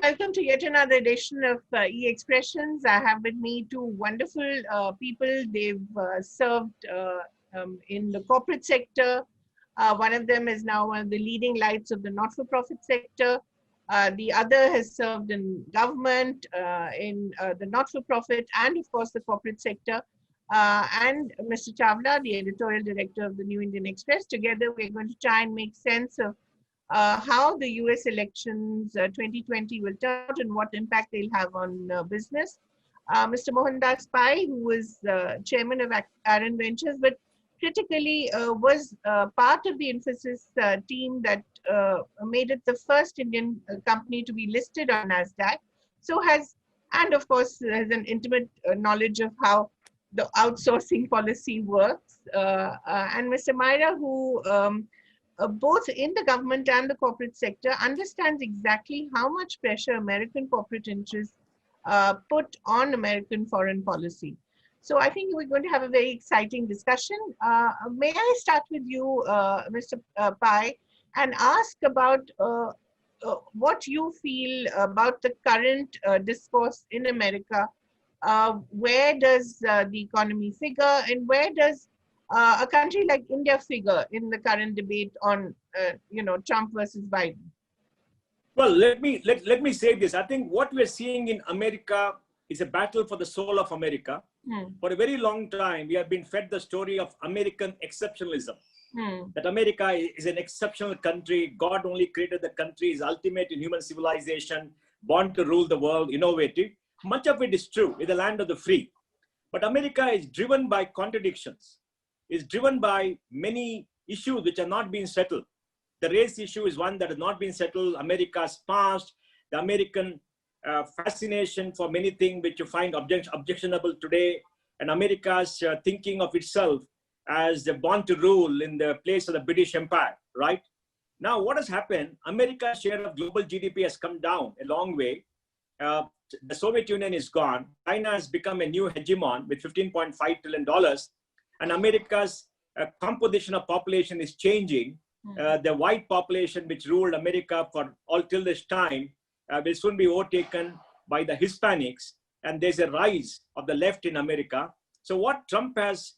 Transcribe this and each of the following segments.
welcome to yet another edition of E-Expressions. I have with me two wonderful people. They've served in the corporate sector. One of them is now one of the leading lights of the not-for-profit sector. The other has served in government, in the not-for-profit, and of course the corporate sector. And Mr. Chawla, the editorial director of the New Indian Express. Together, we're going to try and make sense of how the US elections 2020 will turn out and what impact they'll have on business. Mr. Mohandas Pai, who was chairman of Aaron Ventures, but critically was part of the Infosys team that made it the first Indian company to be listed on NASDAQ. So and of course, has an intimate knowledge of how the outsourcing policy works. And Mr. Myra, who both in the government and the corporate sector, understands exactly how much pressure American corporate interests put on American foreign policy. So I think we're going to have a very exciting discussion. May I start with you, Mr. Pai, and ask about what you feel about the current discourse in America. Where does the economy figure, and where does a country like India figure in the current debate on, Trump versus Biden? Well, let me say this. I think what we're seeing in America is a battle for the soul of America. For a very long time, we have been fed the story of American exceptionalism. That America is an exceptional country. God only created the country, is ultimate in human civilization, born to rule the world, innovative. Much of it is true. It's the land of the free. But America is driven by contradictions. Is driven by many issues which are not being settled. The race issue is one that has not been settled. America's past, the American fascination for many things which you find objectionable today, and America's thinking of itself as the born to rule in the place of the British Empire, right? Now, what has happened? America's share of global GDP has come down a long way. The Soviet Union is gone. China has become a new hegemon with $15.5 trillion. And America's composition of population is changing. The white population, which ruled America for all till this time, will soon be overtaken by the Hispanics. And there's a rise of the left in America. So what Trump has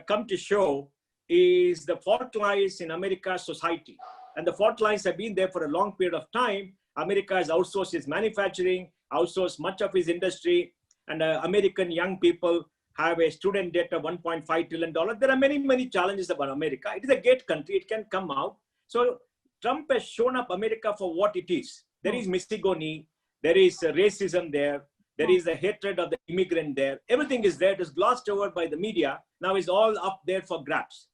come to show is the fault lies in America's society. And the fault lines have been there for a long period of time. America has outsourced its manufacturing, outsourced much of its industry, and American young people have a student debt of $1.5 trillion. There are many, many challenges about America. It is a great country. It can come out. So Trump has shown up America for what it is. There is misogyny. There is racism there. There is a hatred of the immigrant there. Everything is there. It is glossed over by the media. Now it's all up there for grabs.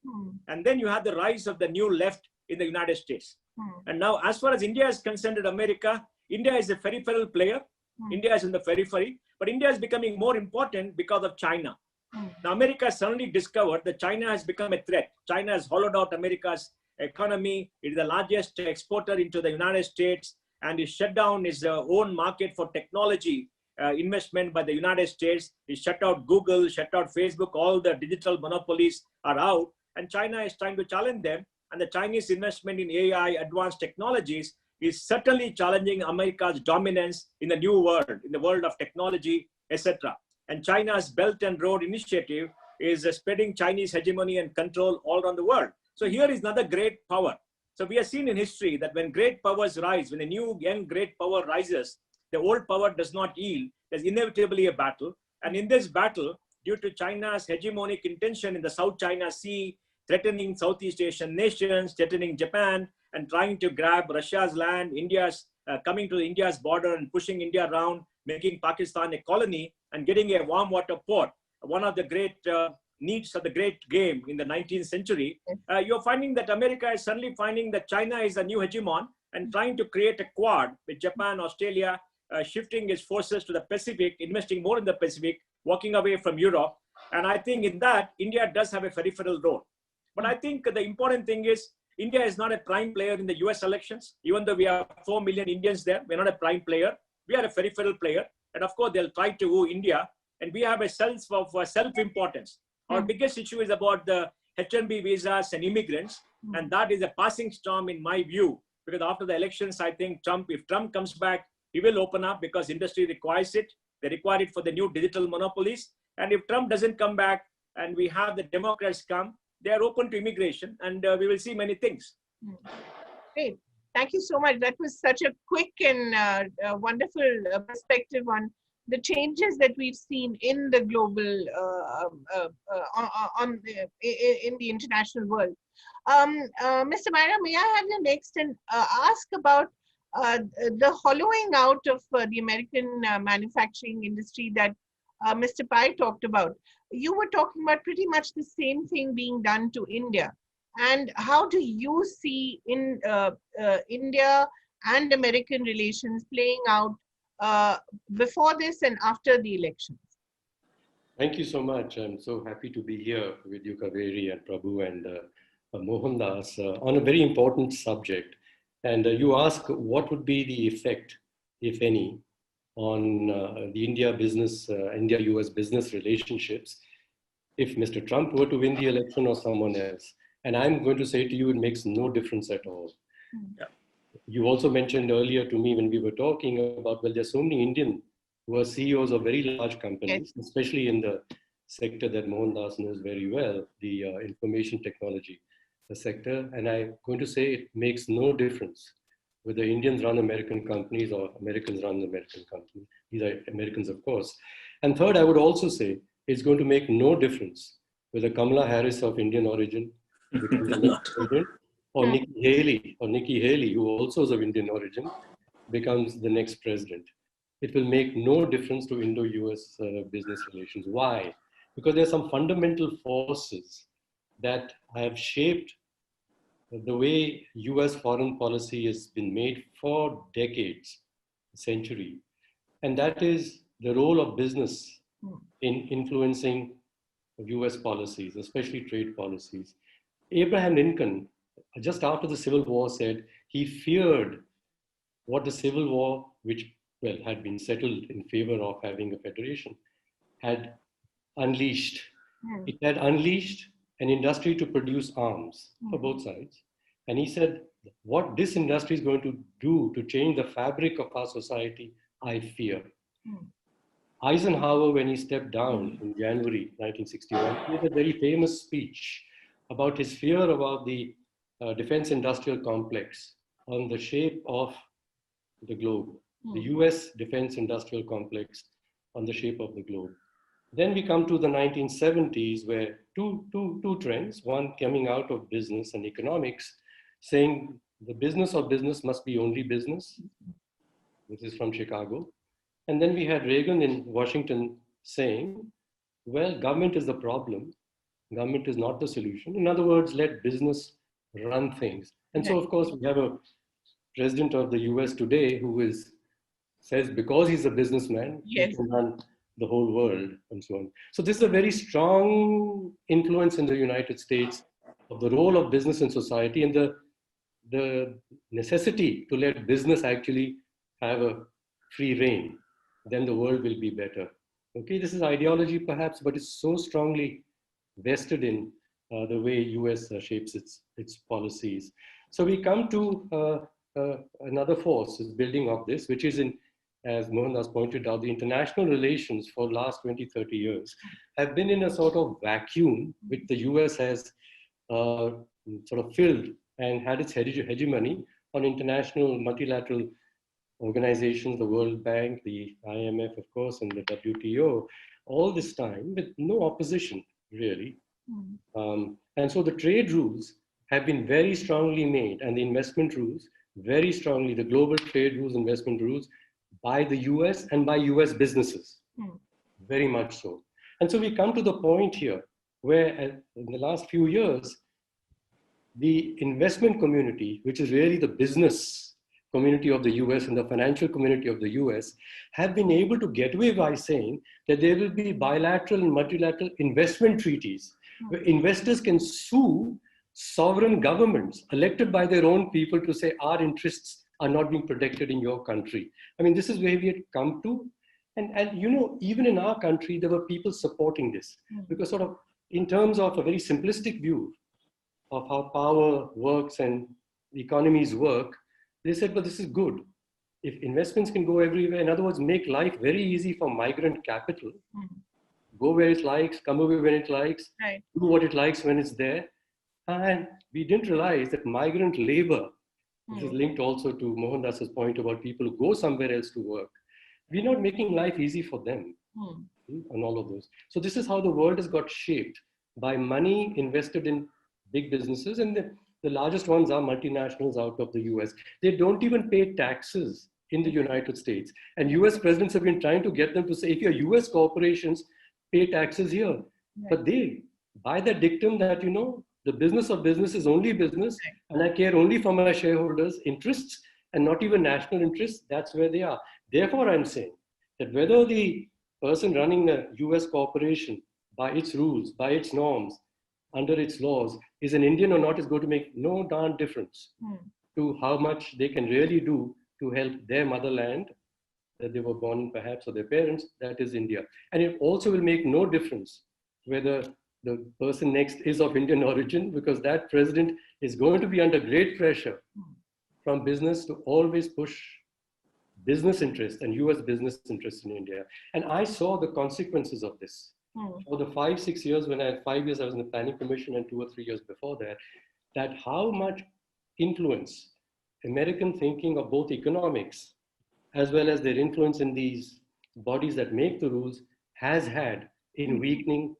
And then you have the rise of the new left in the United States. And now, as far as India is concerned in America, India is a peripheral player. India is in the periphery, but India is becoming more important because of China. Now, America suddenly discovered that China has become a threat. China has hollowed out America's economy. It is the largest exporter into the United States, and it shut down its own market for technology investment by the United States. It shut out Google, shut out Facebook. All the digital monopolies are out, and China is trying to challenge them. And the Chinese investment in AI, advanced technologies, is certainly challenging America's dominance in the new world, in the world of technology, etc. And China's Belt and Road Initiative is spreading Chinese hegemony and control all around the world. So here is another great power. So we have seen in history that when great powers rise, when a new young great power rises, the old power does not yield. There's inevitably a battle. And in this battle, due to China's hegemonic intention in the South China Sea, threatening Southeast Asian nations, threatening Japan, and trying to grab Russia's land, India's coming to India's border and pushing India around, making Pakistan a colony and getting a warm water port. One of the great needs of the great game in the 19th century. You're finding that America is suddenly finding that China is a new hegemon and trying to create a quad with Japan, Australia, shifting its forces to the Pacific, investing more in the Pacific, walking away from Europe. And I think in that, India does have a peripheral role. But I think the important thing is India is not a prime player in the US elections. Even though we have 4 million Indians there, we're not a prime player. We are a peripheral player. And of course, they'll try to woo India. And we have a sense of self-importance. Our biggest issue is about the H-1B visas and immigrants. And that is a passing storm in my view. Because after the elections, I think if Trump comes back, we will open up because industry requires it. They require it for the new digital monopolies. And if Trump doesn't come back and we have the Democrats come, they are open to immigration, and we will see many things. Great. Thank you so much. That was such a quick and wonderful perspective on the changes that we've seen in the global, in the international world. Mr. Myra, may I have you next and ask about the hollowing out of the American manufacturing industry that Mr. Pai talked about. You were talking about pretty much the same thing being done to India. And how do you see in India and American relations playing out before this and after the elections? Thank you so much. I'm so happy to be here with you, Kaveri and Prabhu and Mohandas on a very important subject. And you ask what would be the effect, if any, on the India-US business relationships if Mr. Trump were to win the election or someone else. And I'm going to say to you, it makes no difference at all. Yeah. You also mentioned earlier to me when we were talking about, well, there's so many Indian who are CEOs of very large companies, yes, especially in the sector that Mohandas knows very well, the information technology sector. And I'm going to say it makes no difference whether Indians run American companies or Americans run American companies. These are Americans, of course. And third, I would also say it's going to make no difference whether Kamala Harris of Indian origin becomes the next president, or Nikki Haley, who also is of Indian origin, becomes the next president. It will make no difference to Indo-US business relations. Why? Because there are some fundamental forces that have shaped the way US foreign policy has been made for decades, a century. And that is the role of business in influencing US policies, especially trade policies. Abraham Lincoln, just after the Civil War, said he feared what the Civil War, which had been settled in favor of having a federation, had unleashed. It had unleashed an industry to produce arms for both sides. And he said, what this industry is going to do to change the fabric of our society, I fear. Eisenhower, when he stepped down in January 1961, he had a very famous speech about his fear about the defense industrial complex on the shape of the globe, the US defense industrial complex on the shape of the globe. Then we come to the 1970s, where two trends, one coming out of business and economics, saying the business of business must be only business. This is from Chicago. And then we had Reagan in Washington saying, well, government is the problem. Government is not the solution. In other words, let business run things. And so, of course, we have a president of the US today who says because he's a businessman, he can run the whole world and so on. So this is a very strong influence in the United States of the role of business in society and the necessity to let business actually have a free rein. Then the world will be better. Okay, this is ideology perhaps, but it's so strongly vested in the way US shapes its policies. So we come to another force is building up this, which is as Mohandas pointed out, the international relations for the last 20, 30 years have been in a sort of vacuum, which the US has sort of filled and had its hegemony on international multilateral organizations, the World Bank, the IMF, of course, and the WTO, all this time with no opposition, really. And so the trade rules have been very strongly made, and the investment rules, very strongly, the global trade rules, investment rules, by the US and by US businesses, very much so. And so we come to the point here where in the last few years, the investment community, which is really the business community of the US and the financial community of the US, have been able to get away by saying that there will be bilateral and multilateral investment treaties where investors can sue sovereign governments elected by their own people to say our interests are not being protected in your country. I mean, this is where we had come to. And you know, even in our country, there were people supporting this because sort of in terms of a very simplistic view of how power works and economies work, they said, well, this is good. if investments can go everywhere, in other words, make life very easy for migrant capital, go where it likes, come over when it likes, do what it likes when it's there. And we didn't realize that migrant labor, this is linked also to Mohandas' point about people who go somewhere else to work. We're not making life easy for them and all of those. So this is how the world has got shaped by money invested in big businesses. And the largest ones are multinationals out of the US. They don't even pay taxes in the United States. And US presidents have been trying to get them to say, if you're US corporations, pay taxes here. But they, by the dictum that, you know, the business of business is only business, and I care only for my shareholders' interests and not even national interests, that's where they are. Therefore, I'm saying that whether the person running a US corporation by its rules, by its norms, under its laws, is an Indian or not is going to make no darn difference to how much they can really do to help their motherland that they were born in perhaps, or their parents, that is India. And it also will make no difference whether the person next is of Indian origin, because that president is going to be under great pressure from business to always push business interests and US business interests in India. And I saw the consequences of this. For the 5-6 years, when I had 5 years, I was in the planning commission, and 2 or 3 years before that, that how much influence American thinking of both economics as well as their influence in these bodies that make the rules has had in weakening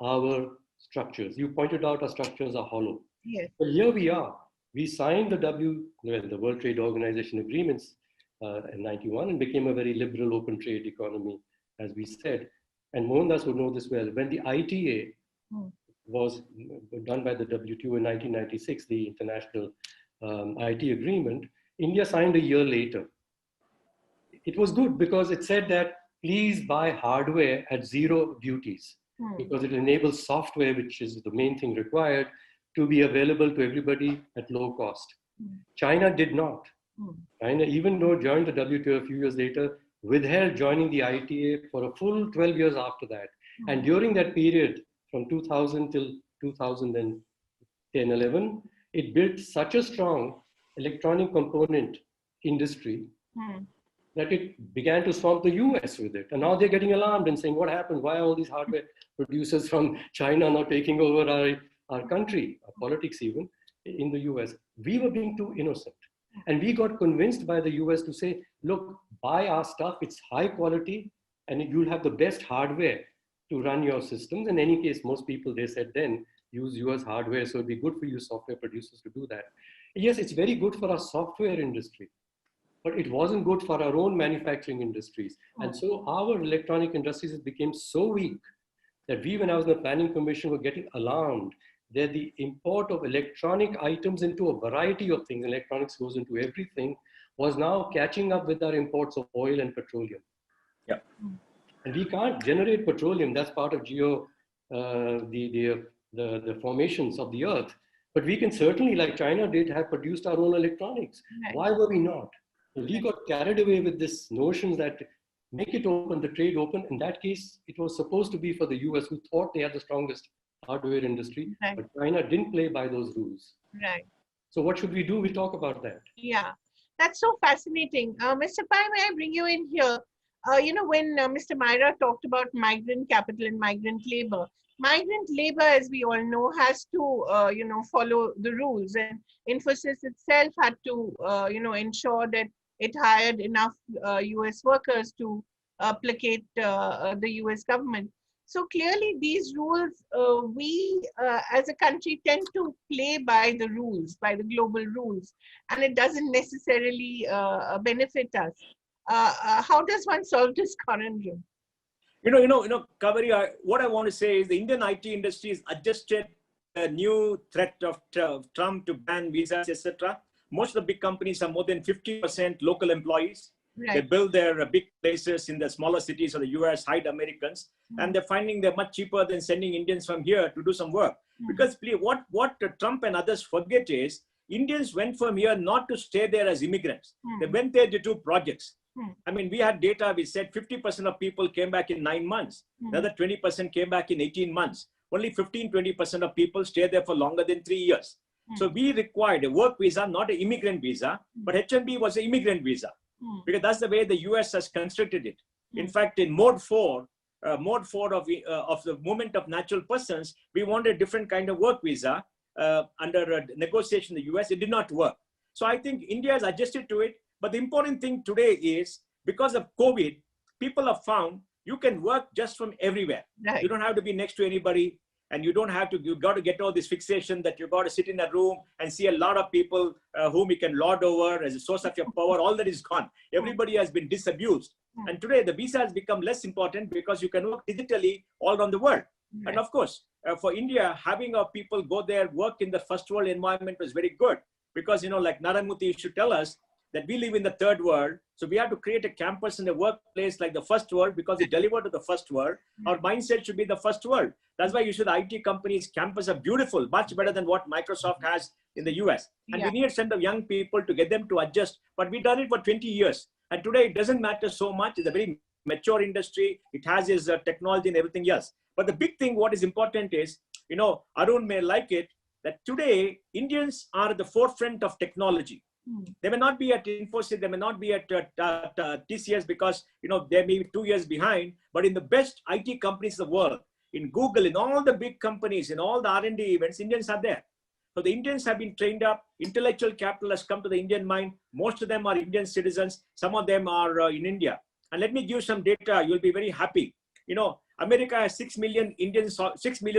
our structures. You pointed out our structures are hollow. Yes. But here we are. We signed the World Trade Organization agreements in 91 and became a very liberal open trade economy, as we said. And Mohandas would know this well. When the ITA was done by the WTO in 1996, the international IT agreement, India signed a year later. It was good because it said that please buy hardware at zero duties, because it enables software, which is the main thing required, to be available to everybody at low cost. China did not. China, even though joined the WTO a few years later, withheld joining the ITA for a full 12 years after that. And during that period, from 2000 till 2010-11, it built such a strong electronic component industry that it began to swamp the US with it. And now they're getting alarmed and saying, what happened? Why are all these hardware producers from China now taking over our country, our politics even, in the US? We were being too innocent. And we got convinced by the US to say, look, buy our stuff, it's high quality, and you'll have the best hardware to run your systems. In any case, most people, they said then, use US hardware, so it'd be good for you software producers to do that. Yes, it's very good for our software industry, but it wasn't good for our own manufacturing industries. And so our electronic industries became so weak that we, when I was in the planning commission, were getting alarmed that the import of electronic items into a variety of things, electronics goes into everything, was now catching up with our imports of oil and petroleum. Yeah. And we can't generate petroleum, that's part of the formations of the earth. But we can certainly, like China did, have produced our own electronics. Right. Why were we not? We got carried away with this notion that make it open, the trade open. In that case, it was supposed to be for the US, who thought they had the strongest hardware industry, right. But China didn't play by those rules. Right. So what should we do? We talk about that. Yeah, that's so fascinating. Mr. Pai, may I bring you in here? When Mr. Myra talked about migrant capital and migrant labor, as we all know, has to, follow the rules. And Infosys itself had to, ensure that it hired enough US workers to placate the US government. So clearly these rules, we as a country tend to play by the rules, by the global rules, and it doesn't necessarily benefit us. How does one solve this conundrum? Kaveri, what I want to say is the Indian IT industry is adjusted a new threat of Trump to ban visas, etc. Most of the big companies are more than 50% local employees. Right. They build their big places in the smaller cities of the US, hide Americans, and they're finding they're much cheaper than sending Indians from here to do some work. Because what Trump and others forget is Indians went from here not to stay there as immigrants. They went there to do projects. I mean, we had data, we said 50% of people came back in 9 months. Another 20% came back in 18 months. Only 15-20% of people stay there for longer than 3 years. So we required a work visa, not an immigrant visa, but H-1B was an immigrant visa. because that's the way the US has constructed it. In fact, in mode 4 of the movement of natural persons, we wanted a different kind of work visa under a negotiation in the US. It did not work. So I think India has adjusted to it. But the important thing today is, because of COVID, people have found you can work just from everywhere. Right. You don't have to be next to anybody, and you don't have to, you got to get all this fixation that you got to sit in a room and see a lot of people whom you can lord over as a source of your power. All that is gone. Everybody has been disabused. And today the visa has become less important because you can work digitally all around the world. Right. And of course, for India, having our people go there, work in the first world environment was very good. Because, you know, like Narayanmurthy used to tell us that we live in the third world. So we have to create a campus and a workplace like the first world, because it delivered to the first world. Our mindset should be the first world. That's why you should, IT companies' campus are beautiful, much better than what Microsoft has in the US. And we need a set of young people to get them to adjust. But we've done it for 20 years. And today it doesn't matter so much. It's a very mature industry. It has its technology and everything else. But the big thing, what is important is, you know, Arun may like it, that today Indians are at the forefront of technology. They may not be at Infosys, they may not be at TCS because, you know, they may be 2 years behind, but in the best IT companies in the world, in Google, in all the big companies, in all the R&D events, Indians are there. So the Indians have been trained up, intellectual capital has come to the Indian mind. Most of them are Indian citizens. Some of them are in India. And let me give you some data, you'll be very happy. You know, America has 6 million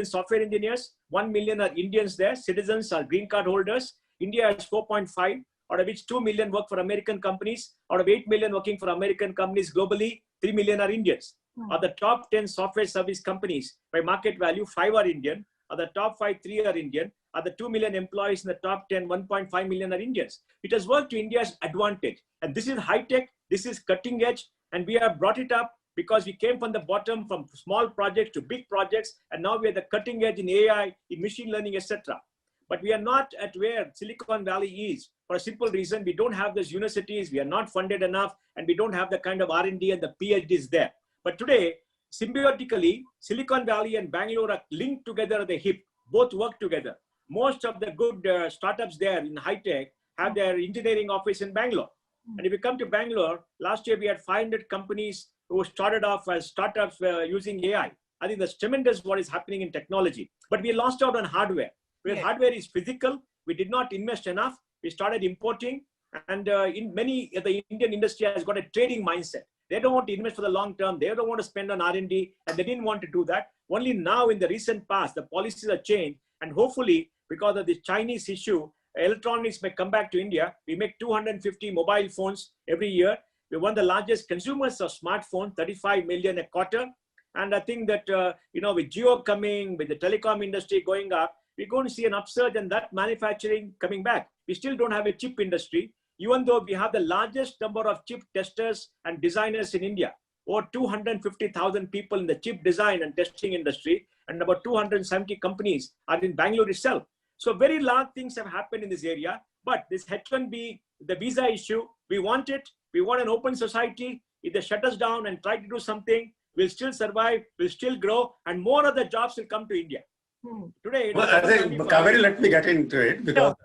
software engineers, 1 million are Indians there, citizens are green card holders. India has 4.5, out of which 2 million work for American companies. Out of 8 million working for American companies globally, 3 million are Indians. Of the top 10 software service companies by market value, 5 are Indian. Of the top 5, 3 are Indian. Of the 2 million employees in the top 10, 1.5 million are Indians. It has worked to India's advantage. And this is high tech, this is cutting edge, and we have brought it up because we came from the bottom, from small projects to big projects, and now we are the cutting edge in AI, in machine learning, etc. But we are not at where Silicon Valley is, for a simple reason. We don't have those universities, we are not funded enough, and we don't have the kind of R&D and the PhDs there. But today, symbiotically, Silicon Valley and Bangalore are linked together at the hip, both work together. Most of the good startups there in high tech have their engineering office in Bangalore. And if you come to Bangalore, last year we had 500 companies who started off as startups using AI. I think that's tremendous what is happening in technology. But we lost out on hardware. Where hardware is physical, we did not invest enough. We started importing, and in many, the Indian industry has got a trading mindset. They don't want to invest for the long term. They don't want to spend on R&D, and they didn't want to do that. Only now in the recent past, the policies are changed, and hopefully because of the Chinese issue, electronics may come back to India. We make 250 mobile phones every year. We're one of the largest consumers of smartphones, 35 million a quarter. And I think that, you know, with Jio coming, with the telecom industry going up, we're going to see an upsurge and that manufacturing coming back. We still don't have a chip industry, even though we have the largest number of chip testers and designers in India. Over 250,000 people in the chip design and testing industry, and about 270 companies are in Bangalore itself. So very large things have happened in this area, but this H1B, the visa issue, we want it. We want an open society. If they shut us down and try to do something, we'll still survive, we'll still grow, and more of the jobs will come to India. Today, well, I think, Kaveri, let me get into it because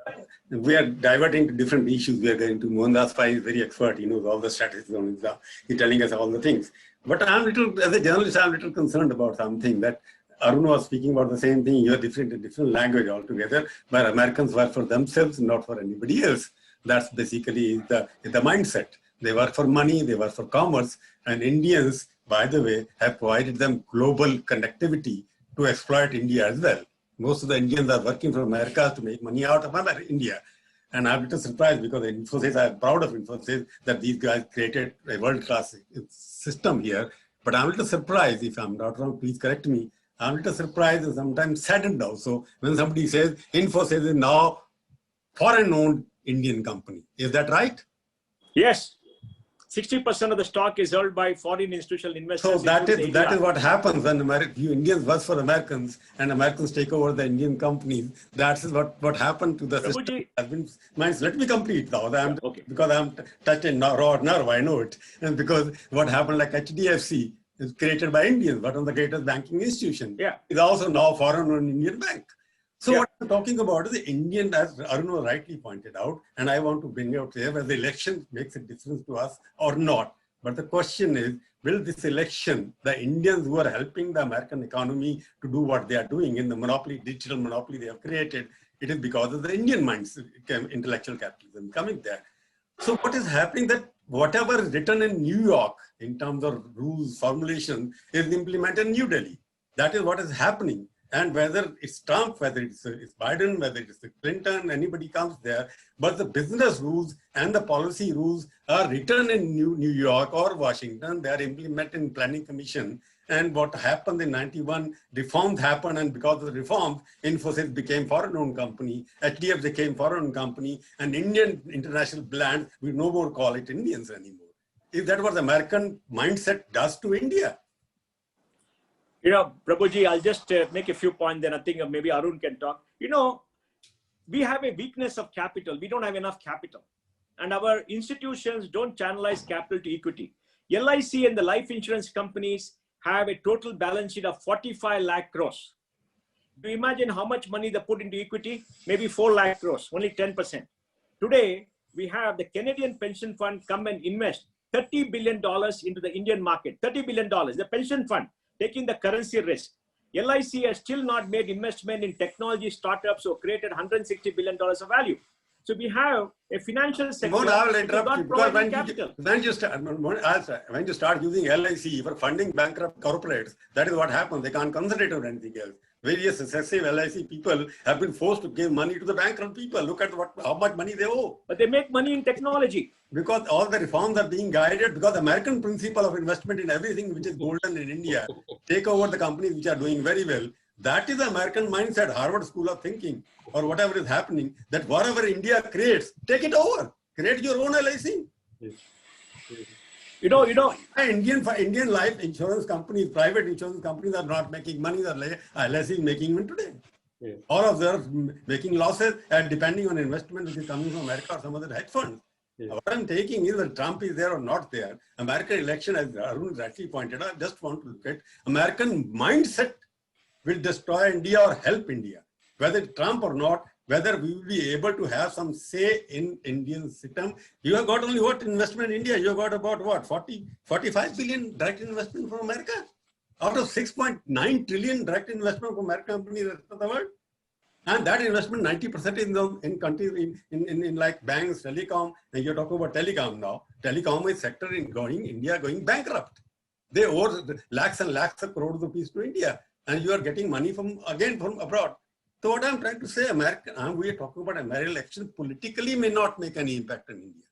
we are diverting to different issues. We are going to Mohandas Pai is very expert. He knows all the strategies on visa. He's telling us all the things. But I'm little, as a journalist, I'm a little concerned about something that Arun was speaking about the same thing. You're different in different language altogether, where Americans work for themselves, not for anybody else. That's basically the mindset. They work for money, they work for commerce, and Indians, by the way, have provided them global connectivity to exploit India as well. Most of the Indians are working for America to make money out of India. And I'm a little surprised because Infosys, I'm proud of Infosys that these guys created a world-class system here. But I'm a little surprised, if I'm not wrong, please correct me. I'm a little surprised and sometimes saddened also when somebody says Infosys is now foreign-owned Indian company. Is that right? Yes. 60% of the stock is held by foreign institutional investors. So that is what happens when you Indians work for Americans and Americans take over the Indian companies. That's what happened to the system. Let me complete now. Because I'm touching raw nerve, I know it. And because what happened like HDFC is created by Indians, but on the greatest banking institution. It's also now foreign-owned Indian bank. So what I'm talking about is the Indian, as Arun rightly pointed out, and I want to bring out here, whether the election makes a difference to us or not. But the question is, will this election, the Indians who are helping the American economy to do what they are doing in the monopoly, digital monopoly they have created, it is because of the Indian minds, intellectual capitalism coming there. So what is happening that whatever is written in New York in terms of rules, formulation is implemented in New Delhi. That is what is happening. And whether it's Trump, whether it's Biden, whether it's Clinton, anybody comes there, but the business rules and the policy rules are written in New York or Washington. They are implemented in Planning Commission. And what happened in 91, reforms happened, and because of the reforms, Infosys became foreign-owned company, HDF became foreign-owned company, and Indian international brands, we no more call it Indians anymore. Is that what the American mindset does to India? You know, Prabhuji, I'll just make a few points, then I think maybe Arun can talk. You know, we have a weakness of capital. We don't have enough capital. And our institutions don't channelize capital to equity. LIC and the life insurance companies have a total balance sheet of 45 lakh crores. Do you imagine how much money they put into equity? Maybe 4 lakh crores, only 10%. Today, we have the Canadian pension fund come and invest $30 billion into the Indian market. $30 billion, the pension fund, taking the currency risk. LIC has still not made investment in technology startups or created $160 billion of value. So we have a financial sector. I will interrupt you because when you start using LIC for funding bankrupt corporates, that is what happens. They can't concentrate on anything else. Various successive LIC people have been forced to give money to the bankrupt people. Look at how much money they owe. But they make money in technology. Because all the reforms are being guided, because the American principle of investment in everything which is golden in India, take over the companies which are doing very well. That is the American mindset, Harvard School of Thinking, or whatever is happening, that whatever India creates, take it over. Create your own LIC. Yes. You know, Indian life insurance companies, private insurance companies are not making money that LIC is making even today. Yes. All of them are making losses, and depending on investment which is coming from America or some other hedge funds. Yes. What I'm taking is that Trump is there or not there. American election, as Arun rightly pointed out, I just want to look at American mindset will destroy India or help India. Whether Trump or not, whether we will be able to have some say in Indian system. You have got only what investment in India? You have got about what, 45 billion direct investment from America? Out of 6.9 trillion direct investment from American companies in the rest of the world. And that investment, 90% is in countries in like banks, telecom, and you're talking about telecom now. Telecom is sector in India going bankrupt. They owe lakhs and lakhs of crores of rupees to India, and you are getting money from abroad. So what I'm trying to say, we are talking about American election politically may not make any impact in India.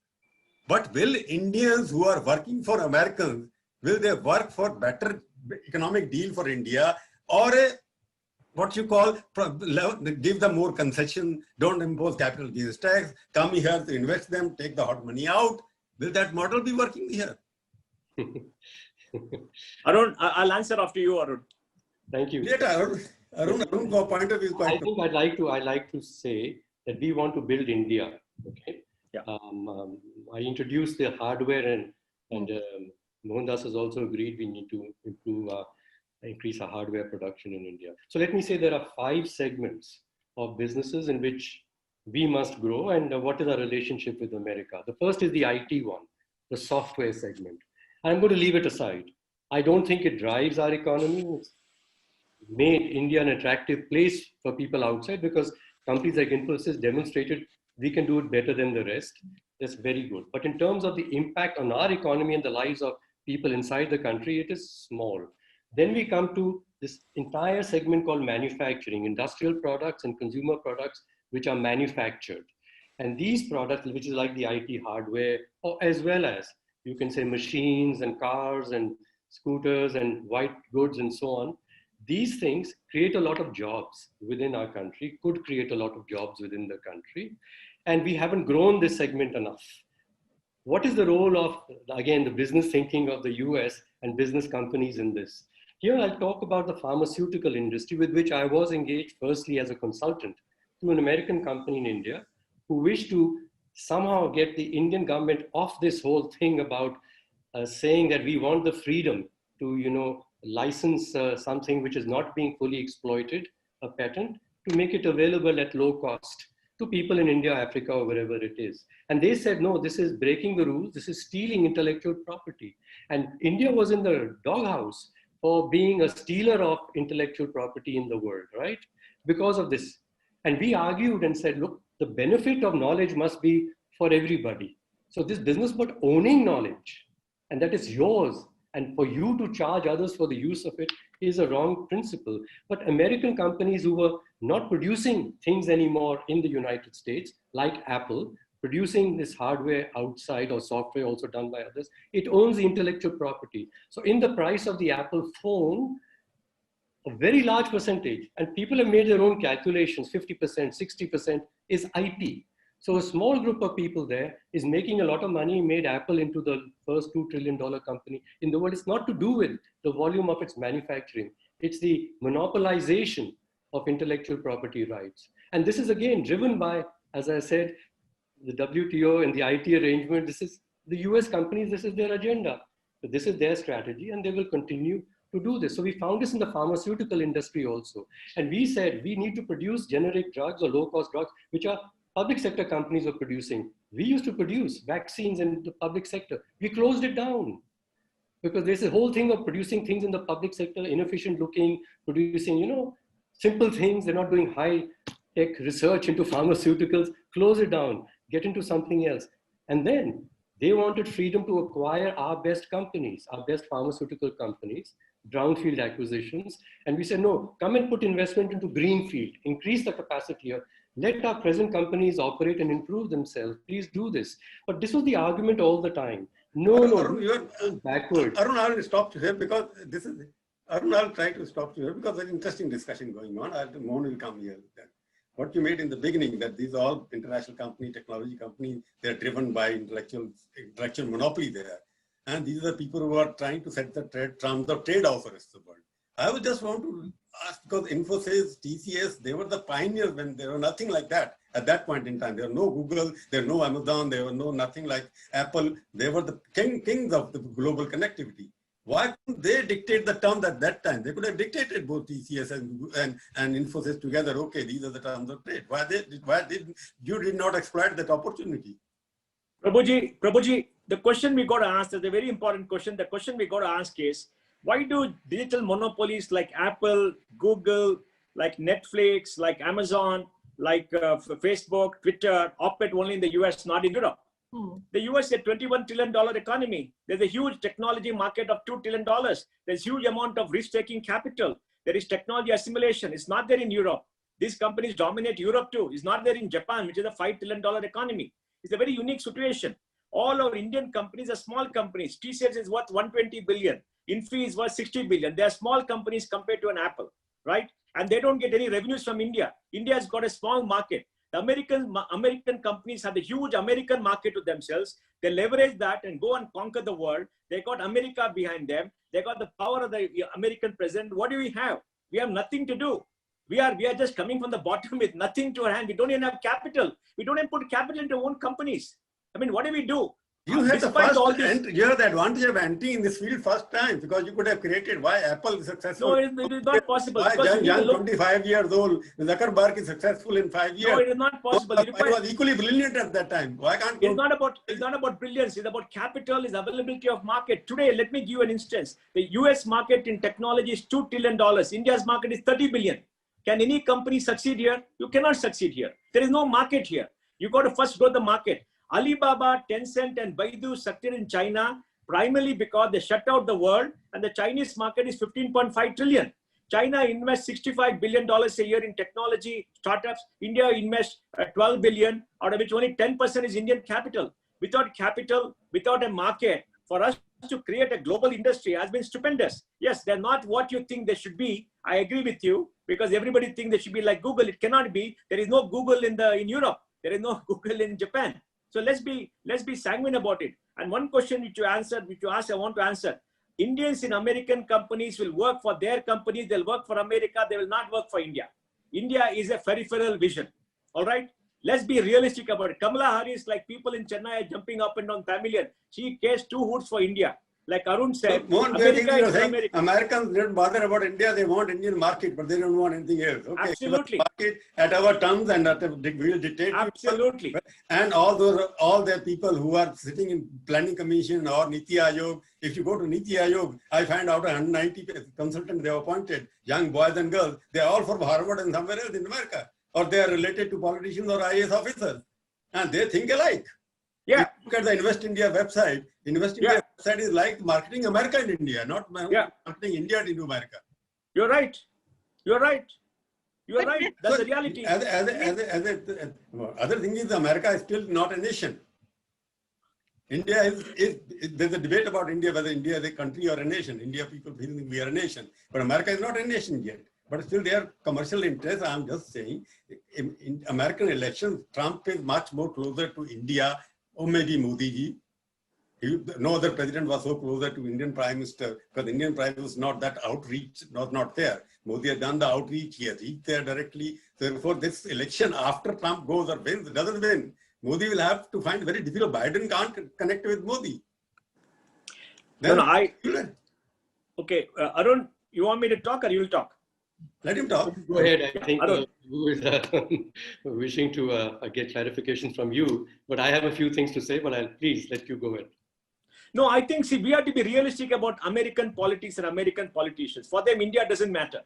But will Indians who are working for Americans, will they work for better economic deal for India, or what you call, give them more concession, don't impose capital gains tax, come here to invest them, take the hot money out? Will that model be working here? Arun, I'll answer after you, Arun. Thank you. Arun, point of view is quite. I think I'd like to say that we want to build India. Okay. Yeah. I introduced the hardware, and Mohandas has also agreed we need to increase our hardware production in India. So let me say there are 5 segments of businesses in which we must grow, and what is our relationship with America. The first is the IT one, the software segment. I'm going to leave it aside. I don't think it drives our economy. It's made India an attractive place for people outside because companies like Infosys demonstrated we can do it better than the rest. That's very good. But in terms of the impact on our economy and the lives of people inside the country, it is small. Then we come to this entire segment called manufacturing, industrial products and consumer products which are manufactured. And these products, which is like the IT hardware, or as well as you can say machines and cars and scooters and white goods and so on, these things create a lot of jobs within our country, could create a lot of jobs within the country. And we haven't grown this segment enough. What is the role of, again, the business thinking of the US and business companies in this? Here I'll talk about the pharmaceutical industry, with which I was engaged firstly as a consultant to an American company in India who wished to somehow get the Indian government off this whole thing about saying that we want the freedom to, license something which is not being fully exploited, a patent, to make it available at low cost to people in India, Africa, or wherever it is. And they said, no, this is breaking the rules. This is stealing intellectual property. And India was in the doghouse for being a stealer of intellectual property in the world, right? Because of this. And we argued and said, look, the benefit of knowledge must be for everybody. So this business about owning knowledge, and that is yours, and for you to charge others for the use of it is a wrong principle. But American companies who were not producing things anymore in the United States, like Apple, producing this hardware outside or software also done by others, it owns the intellectual property. So in the price of the Apple phone, a very large percentage, and people have made their own calculations, 50%, 60% is IP. So a small group of people there is making a lot of money, made Apple into the first $2 trillion company in the world. It's not to do with the volume of its manufacturing. It's the monopolization of intellectual property rights. And this is again driven by, as I said, the WTO and the IT arrangement. This is the US companies, this is their agenda. So this is their strategy, and they will continue to do this. So we found this in the pharmaceutical industry also. And we said we need to produce generic drugs or low-cost drugs, which are public sector companies were producing. We used to produce vaccines in the public sector. We closed it down because there's a whole thing of producing things in the public sector, inefficient looking, producing, simple things. They're not doing high tech research into pharmaceuticals. Close it down, get into something else. And then they wanted freedom to acquire our best companies, our best pharmaceutical companies, brownfield acquisitions. And we said, no, come and put investment into greenfield, increase the capacity here. Let our present companies operate and improve themselves. Please do this. But this was the argument all the time. No, Arun, backward. Arun, I will stop you here because this is, Arun, I'll try to stop you here because there's an interesting discussion going on. Mohan will come here. What you made in the beginning, that these are all international company, technology companies, they're driven by intellectual monopoly there. And these are the people who are trying to set the terms of trade of the rest of the world. I would just want to ask, because Infosys, TCS, they were the pioneers when there was nothing like that at that point in time. There were no Google, there were no Amazon, there were no nothing like Apple. They were the kings of the global connectivity. Why couldn't they dictate the terms at that time? They could have dictated both TCS and Infosys together. Okay, these are the terms of trade. Why did you not exploit that opportunity? Prabhuji, the question we got to ask is a very important question. The question we got to ask is, why do digital monopolies like Apple, Google, like Netflix, like Amazon, like Facebook, Twitter operate only in the US, not in Europe? The US is a $21 trillion economy. There's a huge technology market of $2 trillion. There's huge amount of risk-taking capital. There is technology assimilation. It's not there in Europe. These companies dominate Europe too. It's not there in Japan, which is a $5 trillion economy. It's a very unique situation. All our Indian companies are small companies. TCS is worth 120 billion. Infi is worth 60 billion. They are small companies compared to an Apple, right? And they don't get any revenues from India. India has got a small market. The American companies have the huge American market to themselves. They leverage that and go and conquer the world. They got America behind them. They got the power of the American president. What do we have? We have nothing to do. We are just coming from the bottom with nothing to our hand. We don't even have capital. We don't even put capital into our own companies. I mean, what do we do? You had the you have the advantage of entering in this field first time because you could have created why Apple is successful. No, it is not possible. Why young 25 years old, Zuckerberg is successful in 5 years. No, it is not possible. It was equally brilliant at that time. Why can't it's not about brilliance. It's about capital, it's availability of market. Today, let me give you an instance. The US market in technology is $2 trillion. India's market is 30 billion. Can any company succeed here? You cannot succeed here. There is no market here. You got to first grow the market. Alibaba, Tencent, and Baidu succeeded in China primarily because they shut out the world, and the Chinese market is 15.5 trillion. China invests $65 billion a year in technology startups. India invests 12 billion, out of which only 10% is Indian capital. Without capital, without a market, for us to create a global industry has been stupendous. Yes, they're not what you think they should be. I agree with you because everybody thinks they should be like Google. It cannot be. There is no Google in Europe. There is no Google in Japan. So let's be sanguine about it. And one question which you asked, I want to answer. Indians in American companies will work for their companies. They'll work for America. They will not work for India. India is a peripheral vision. All right. Let's be realistic about it. Kamala Harris, like people in Chennai, are jumping up and down Tamilian. She cares 2 hoots for India. like Arun said, Mohan, America is saying America. Americans don't bother about India. They want Indian market, but they don't want anything else. Okay, Absolutely. market at our terms and we'll dictate. Absolutely. And all the people who are sitting in planning commission or Niti Ayog. If you go to Niti Ayog, I find out 190 consultants they have appointed, young boys and girls. They are all from Harvard and somewhere else in America, or they are related to politicians or IAS officers, and they think alike. Yeah. If you look at the Invest India website. Invest India website is like marketing America in India, not marketing India into America. You're right. You're right. You're right. That's the reality. Other thing is, America is still not a nation. India is there's a debate about India, whether India is a country or a nation. India people feel we are a nation, but America is not a nation yet. But still, their commercial interests. I'm just saying, in American elections, Trump is much more closer to India, or maybe Modi ji. No other president was so closer to Indian Prime Minister, because Indian Prime Minister was not that outreach, not there. Modi has done the outreach, he has reached there directly. Therefore, this election, after Trump goes or wins, doesn't win, Modi will have to find very difficult. Biden can't connect with Modi. Then okay, Arun, you want me to talk or you'll talk? Let him talk. Go ahead. I think who is wishing to get clarification from you, but I have a few things to say, but I'll please let you go ahead. No, I think, see, we have to be realistic about American politics and American politicians. For them, India doesn't matter.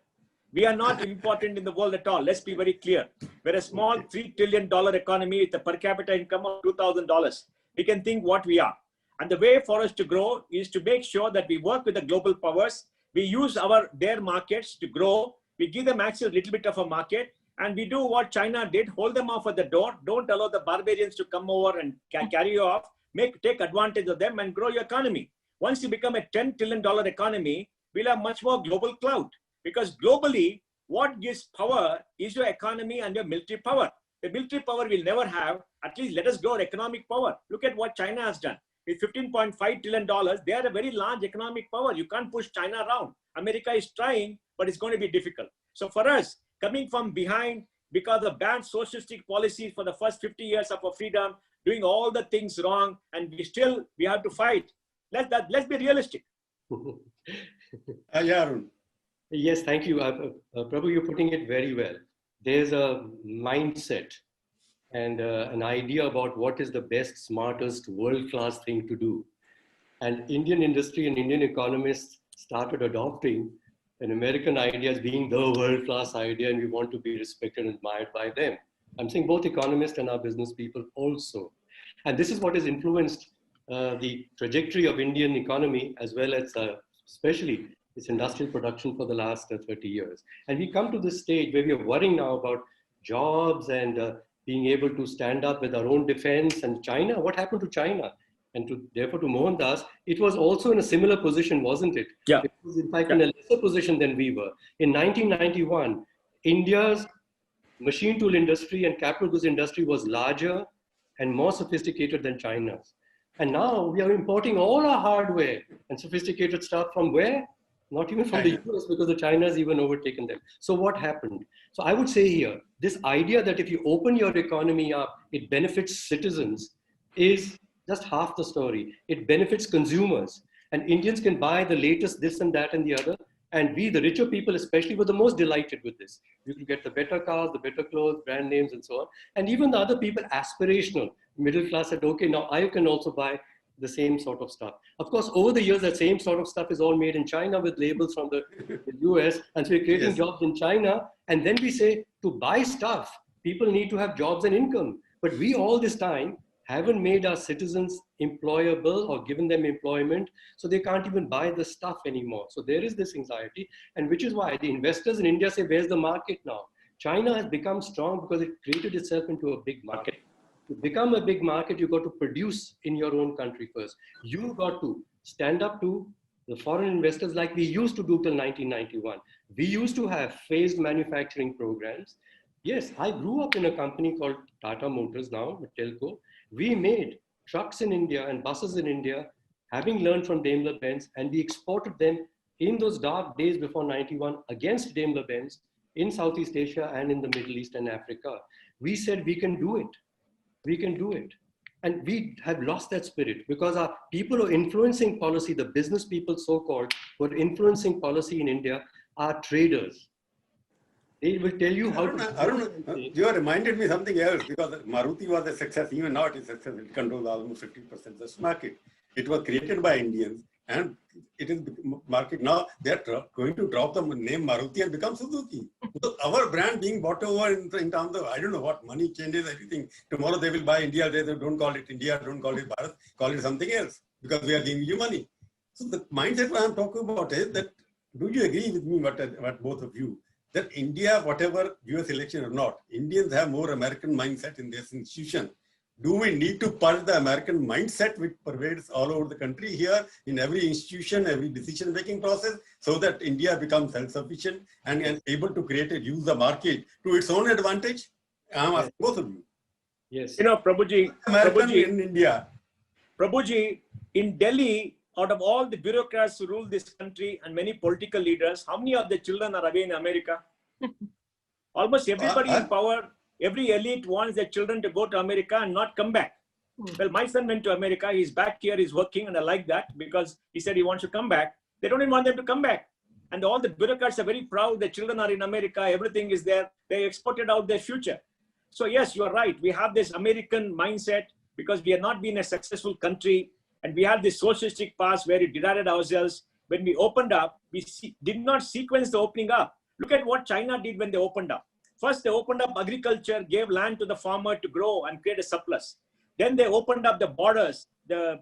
We are not important in the world at all. Let's be very clear. We're a small $3 trillion economy with a per capita income of $2,000. We can think what we are. And the way for us to grow is to make sure that we work with the global powers. We use their markets to grow. We give them access a little bit of a market. And we do what China did, hold them off at the door. Don't allow the barbarians to come over and carry you off. Take advantage of them and grow your economy. Once you become a $10 trillion economy, we'll have much more global clout. Because globally, what gives power is your economy and your military power. The military power we'll never have. At least let us grow our economic power. Look at what China has done. With $15.5 trillion, they are a very large economic power. You can't push China around. America is trying, but it's going to be difficult. So for us, coming from behind, because of bad socialistic policies for the first 50 years of our freedom, doing all the things wrong, and we have to fight. Let's be realistic. Yes, thank you. Prabhu, you're putting it very well. There's a mindset and an idea about what is the best, smartest, world-class thing to do. And Indian industry and Indian economists started adopting an American idea as being the world-class idea, and we want to be respected and admired by them. I'm saying both economists and our business people also. And this is what has influenced the trajectory of Indian economy, as well as especially its industrial production for the last 30 years. And we come to this stage where we are worrying now about jobs and being able to stand up with our own defense. And China, what happened to China? And therefore to Mohandas, it was also in a similar position, wasn't it? Yeah. It was in fact in a lesser position than we were. In 1991, India's machine tool industry and capital goods industry was larger and more sophisticated than China's. And now we are importing all our hardware and sophisticated stuff from where? Not even from the US, because the China has even overtaken them. So what happened? So I would say here, this idea that if you open your economy up, it benefits citizens is just half the story. It benefits consumers. And Indians can buy the latest this and that and the other. And we, the richer people especially, were the most delighted with this. You could get the better cars, the better clothes, brand names, and so on. And even the other people, aspirational, middle class said, okay, now I can also buy the same sort of stuff. Of course, over the years, that same sort of stuff is all made in China with labels from the US. And so we're creating jobs in China. And then we say, to buy stuff, people need to have jobs and income. But we all this time haven't made our citizens employable or given them employment, so they can't even buy the stuff anymore. So there is this anxiety, and which is why the investors in India say, where's the market now? China has become strong because it created itself into a big market. To become a big market, you've got to produce in your own country first. You've got to stand up to the foreign investors like we used to do till 1991. We used to have phased manufacturing programs. Yes, I grew up in a company called Tata Motors now, a telco. We made trucks in India and buses in India, having learned from Daimler-Benz, and we exported them in those dark days before 91 against Daimler-Benz in Southeast Asia and in the Middle East and Africa. We said we can do it. We can do it. And we have lost that spirit because our people who are influencing policy, the business people so-called, who are influencing policy in India are traders. They will tell you how to. I don't know. You have reminded me something else because Maruti was a success. Even now it is a success. It controls almost 50% of the market. It was created by Indians and it is market. Now they are going to drop the name Maruti and become Suzuki. So our brand being bought over in terms of, I don't know what, money changes everything. Tomorrow they will buy India. They don't call it India, don't call it Bharat, call it something else because we are giving you money. So the mindset what I'm talking about is that, do you agree with me, what both of you, that India, whatever US election or not, Indians have more American mindset in this institution. Do we need to purge the American mindset which pervades all over the country here in every institution, every decision-making process, so that India becomes self-sufficient and able to create and use the market to its own advantage? I'm asking both of you. Yes. You know, Prabhuji, in India. Prabhuji, in Delhi, out of all the bureaucrats who rule this country and many political leaders, how many of the children are away in America? Almost everybody in power, every elite wants their children to go to America and not come back. Well, my son went to America. He's back here. He's working. And I like that because he said he wants to come back. They don't even want them to come back. And all the bureaucrats are very proud. Their children are in America. Everything is there. They exported out their future. So yes, you are right. We have this American mindset because we have not been a successful country. And we had this socialistic past where we divided ourselves. When we opened up, we did not sequence the opening up. Look at what China did when they opened up. First, they opened up agriculture, gave land to the farmer to grow and create a surplus. Then they opened up the borders, the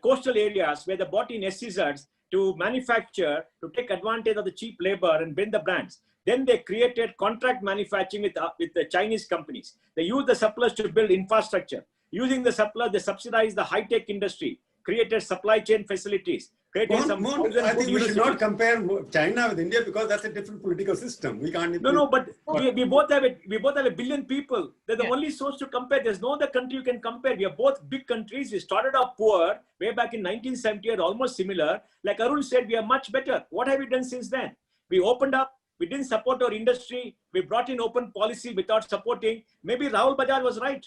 coastal areas where they brought in SEZs to manufacture, to take advantage of the cheap labor and build the brands. Then they created contract manufacturing with the Chinese companies. They used the surplus to build infrastructure. Using the surplus, they subsidized the high-tech industry, created supply chain facilities. I think we should not compare China with India because that's a different political system. We can't. No, but we both have a billion people. They're the only source to compare. There's no other country you can compare. We are both big countries. We started off poor way back in 1970 or almost similar. Like Arun said, we are much better. What have we done since then? We opened up. We didn't support our industry. We brought in open policy without supporting. Maybe Rahul Bajaj was right.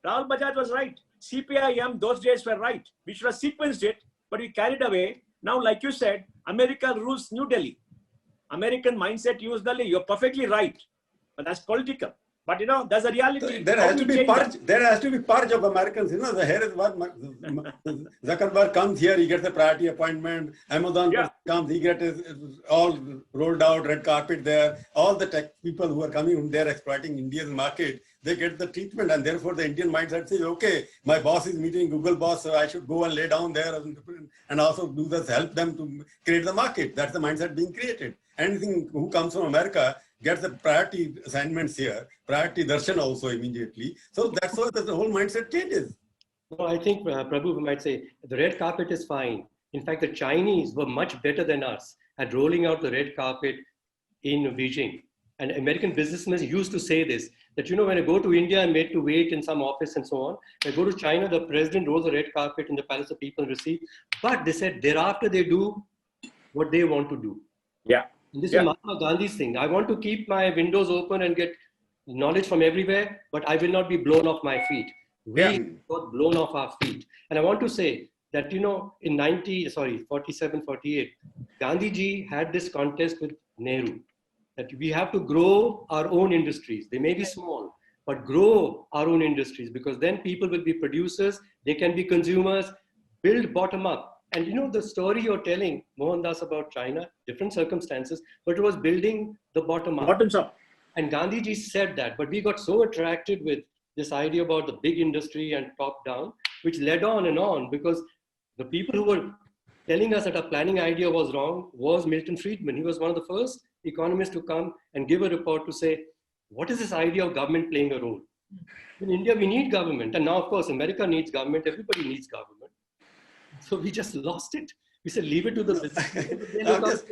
Rahul Bajaj was right. CPIM, those days were right. We should have sequenced it, but we carried away. Now, like you said, America rules New Delhi. American mindset rules Delhi. You're perfectly right, but that's political. But you know, there's a reality. There has to be purge. There has to be purge of Americans. You know, here is what Zuckerberg comes here, he gets a priority appointment. Amazon comes, he gets all rolled out, red carpet there. All the tech people who are coming from there exploiting Indian market, they get the treatment, and therefore the Indian mindset says, okay, my boss is meeting Google boss, so I should go and lay down there and also do this, help them to create the market. That's the mindset being created. Anything who comes from America gets the priority assignments here, priority darshan also immediately. So that's why the whole mindset changes. No, I think Prabhu might say the red carpet is fine. In fact, the Chinese were much better than us at rolling out the red carpet in Beijing. And American businessmen used to say this, that, you know, when I go to India, I'm made to wait in some office and so on. When I go to China, the president rolls the red carpet in the Palace of People and receive. But they said thereafter they do what they want to do. Yeah. And this is Mahatma Gandhi's thing. I want to keep my windows open and get knowledge from everywhere, but I will not be blown off my feet. We got blown off our feet. And I want to say that, you know, in 47, 48, Gandhiji had this contest with Nehru, that we have to grow our own industries. They may be small, but grow our own industries, because then people will be producers, they can be consumers, build bottom up. And you know, the story you're telling, Mohandas, about China, different circumstances, but it was building the bottom up. Bottoms up. And Gandhiji said that, but we got so attracted with this idea about the big industry and top down, which led on and on, because the people who were telling us that our planning idea was wrong was Milton Friedman. He was one of the first economists to come and give a report to say, what is this idea of government playing a role? In India, we need government. And now, of course, America needs government. Everybody needs government. So we just lost it. We said, leave it to the business.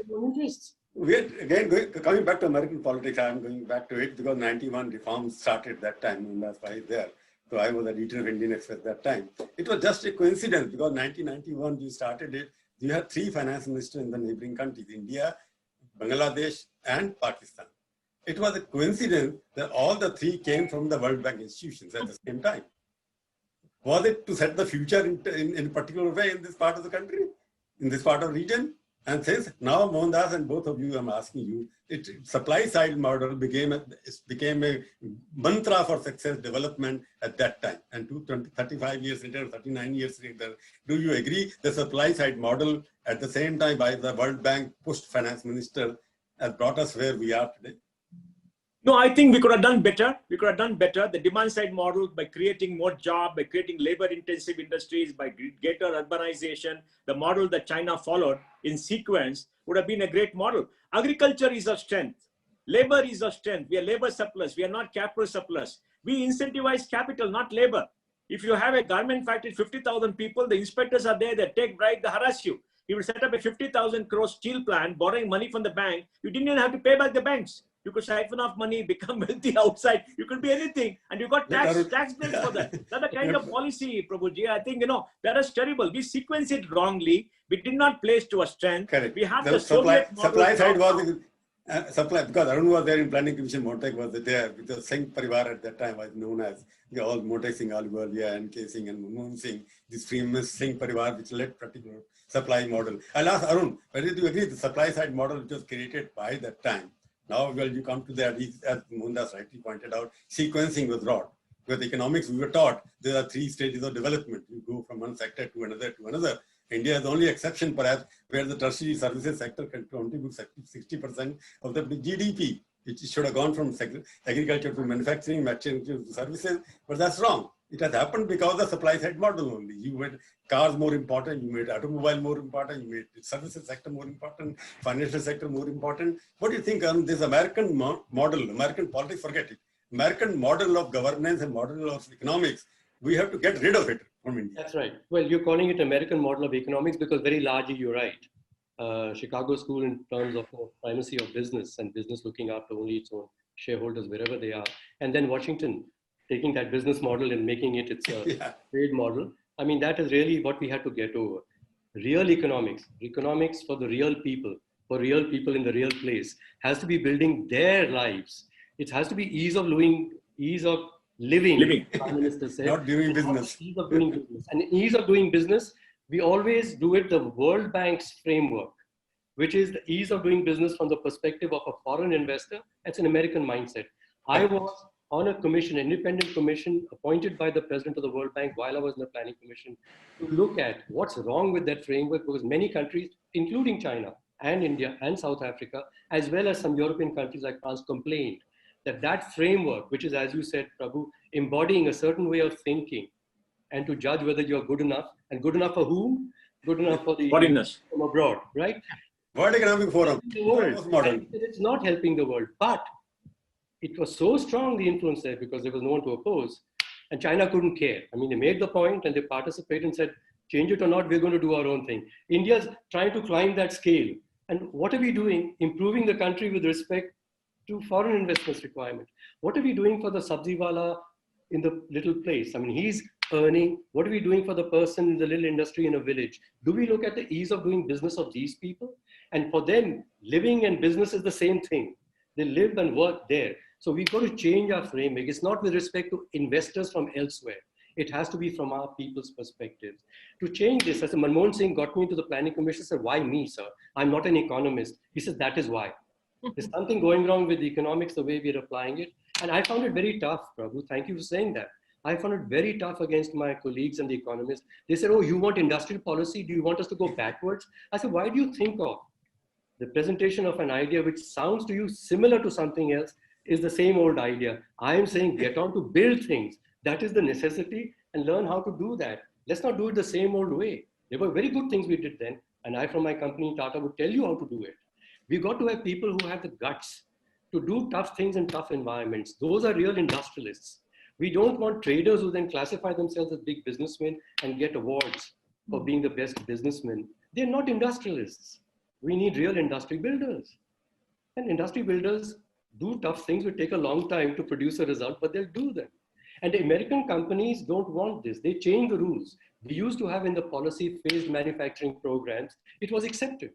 We're again coming back to American politics. I'm going back to it because 91 reforms started that time, and that's why it's there. So I was editor of Indian Express at that time. It was just a coincidence because 1991 we started it. You had 3 finance ministers in the neighboring countries, India, Bangladesh, and Pakistan. It was a coincidence that all the 3 came from the World Bank institutions at the same time. Was it to set the future in a particular way in this part of the country, in this part of region? And since now, Mohandas and both of you, I'm asking you, supply side model became a mantra for success development at that time. And 35 years later, 39 years later, do you agree the supply side model at the same time by the World Bank pushed finance minister has brought us where we are today? No, I think we could have done better. We could have done better. The demand side model, by creating more jobs, by creating labor intensive industries, by greater urbanization, the model that China followed in sequence would have been a great model. Agriculture is our strength. Labor is our strength. We are labor surplus. We are not capital surplus. We incentivize capital, not labor. If you have a garment factory, 50,000 people, the inspectors are there, they take bribe, they harass you. You will set up a 50,000 crore steel plant, borrowing money from the bank. You didn't even have to pay back the banks. You could siphon off money, become wealthy outside. You could be anything. And you got tax breaks for that. That's the kind of policy, Prabhuji. I think, that is terrible. We sequence it wrongly. We did not place to our strength. Correct. We have the supply side was supply, because Arun was there in planning commission, Motek was there with the Singh Parivar at that time was known as all Motek Singh, Aluwalia, N.K. Singh and Manmohan Singh, this famous Singh Parivar which led particular supply model. I'll ask Arun, whether do you agree the supply side model which was created by that time? Now, well, you come to that, as Mohandas rightly pointed out, sequencing was wrong. With economics, we were taught there are 3 stages of development. You go from one sector to another to another. India is the only exception, perhaps, where the tertiary services sector can contribute 60% of the GDP. It should have gone from agriculture to manufacturing, manufacturing to services, but that's wrong. It has happened because of the supply side model only. You made cars more important, you made automobile more important, you made the services sector more important, financial sector more important. What do you think on this American model, American politics, forget it. American model of governance and model of economics, we have to get rid of it from India. That's right. Well, you're calling it American model of economics because very largely you're right. Chicago School in terms of primacy of business and business looking after only its own shareholders wherever they are. And then Washington taking that business model and making it its trade model. I mean, that is really what we had to get over. Real economics for the real people, for real people in the real place, has to be building their lives. It has to be ease of living. Prime Minister said. Not doing business. Ease of doing business. And ease of doing business, we always do it the World Bank's framework, which is the ease of doing business from the perspective of a foreign investor. That's an American mindset. I was on a commission, independent commission appointed by the president of the World Bank while I was in the planning commission to look at what's wrong with that framework, because many countries, including China and India and South Africa, as well as some European countries like France, complained that that framework, which is, as you said, Prabhu, embodying a certain way of thinking and to judge whether you're good enough, and good enough for whom? Good enough for the foreigners from abroad, right? World Economic Forum. It's not helping the world, but it was so strong, the influence there, because there was no one to oppose, and China couldn't care. I mean, they made the point and they participated and said, change it or not, we're going to do our own thing. India's trying to climb that scale. And what are we doing? Improving the country with respect to foreign investments requirement. What are we doing for the sabziwala in the little place? I mean, he's earning. What are we doing for the person in the little industry in a village? Do we look at the ease of doing business of these people? And for them, living and business is the same thing. They live and work there. So we've got to change our framing. It's not with respect to investors from elsewhere. It has to be from our people's perspectives. To change this, as Manmohan Singh got me into the planning commission, said, why me, sir? I'm not an economist. He says, that is why. There's something going wrong with economics, the way we're applying it. And I found it very tough, Prabhu. Thank you for saying that. I found it very tough against my colleagues and the economists. They said, oh, you want industrial policy? Do you want us to go backwards? I said, why do you think of the presentation of an idea which sounds to you similar to something else is the same old idea? I am saying get on to build things. That is the necessity, and learn how to do that. Let's not do it the same old way. There were very good things we did then, and I from my company Tata would tell you how to do it. We've got to have people who have the guts to do tough things in tough environments. Those are real industrialists. We don't want traders who then classify themselves as big businessmen and get awards for being the best businessmen. They're not industrialists. We need real industry builders. And industry builders do tough things. Will take a long time to produce a result, but they'll do them. And the American companies don't want this. They change the rules. We used to have in the policy phased manufacturing programs. It was accepted.